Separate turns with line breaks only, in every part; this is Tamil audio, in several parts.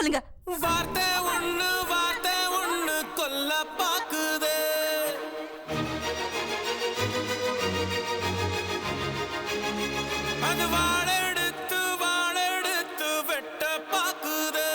சொல்லுங்க.
வார்த்தை ஒண்ணு கொல்ல பாக்குதே. அது வாழெடுத்து வெட்ட பாக்குதே.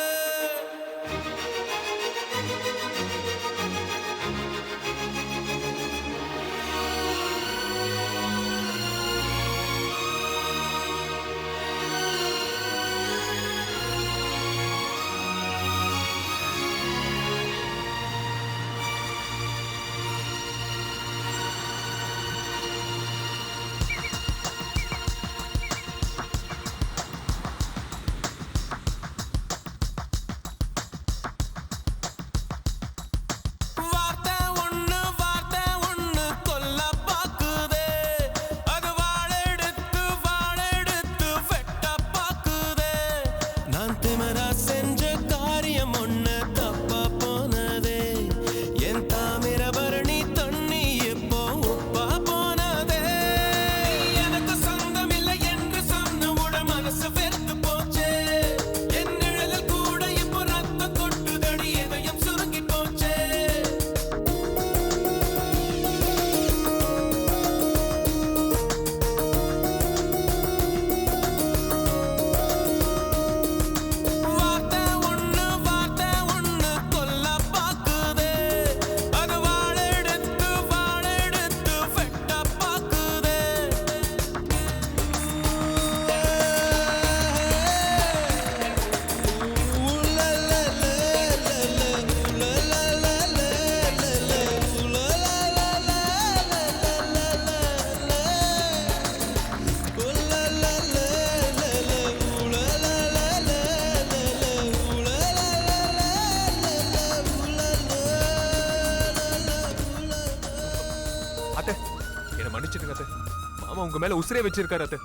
மாமா உங்க மேல உசிரே வச்சிருக்காரு. அத்தை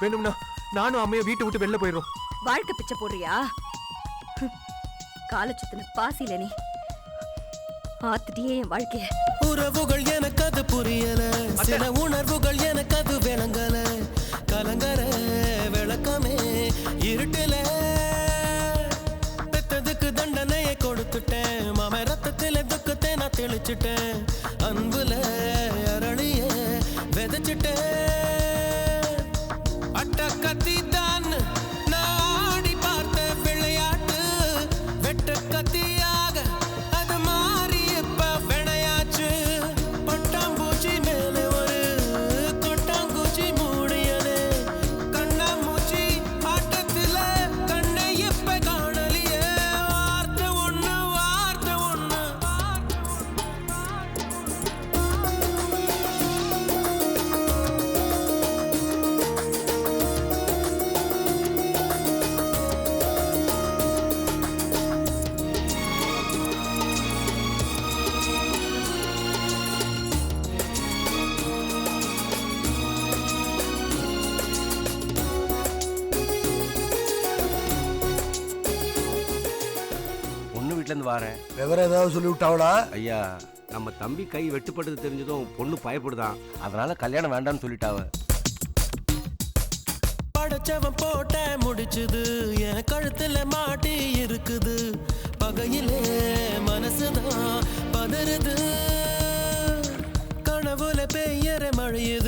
வேணும்னா நானும் அம்மைய வீட்டை விட்டு வெளில போயிடுறோம்.
வாழ்க்கை பிச்சை போடுறியா? காலச்சுத்தின பாசில நீ ஆத்துட்டியே என் வாழ்க்கைய.
உறவுகள் எனக்கு அது புரியல, சில உணர்வுகள் எனக்கு அது விளங்கல. கலங்கர விளக்கமே இருட்டுல பெத்ததுக்கு தண்டனையை கொடுத்துட்டேன். மாம ரத்தத்தில துக்கத்தை நான் தெளிச்சுட்டேன். அன்புல அரளிய விதைச்சிட்டேன். அட்ட கத்தி தான் நான் ஆடி பார்த்த விளையாட்டு வெட்ட கத்தியாக அது மாறி இப்ப விளையாச்சு. பட்டாம்பூச்சி மேலே ஒரு கொட்டாங்குச்சி மூடியது. கண்ணாமூச்சி ஆட்டத்தில கண்ணை இப்ப காணலியே. வார்த்தை ஒண்ணு
வரேன்.
விவரம் ஏதாவது சொல்லி விட்டாவளா?
ஐயா, நம்ம தம்பி கை வெட்டுப்பட்டது தெரிஞ்சதும் பொண்ணு பயப்படுதான். அதனால கல்யாணம் வேண்டாம்னு சொல்லிட்டாவ.
படைச்சவன் போட்ட முடிச்சுது என் கழுத்துல மாட்டி இருக்குது. பகையிலே மனசுதான் பதறுது. கனவுல பெய்யற மழையுது.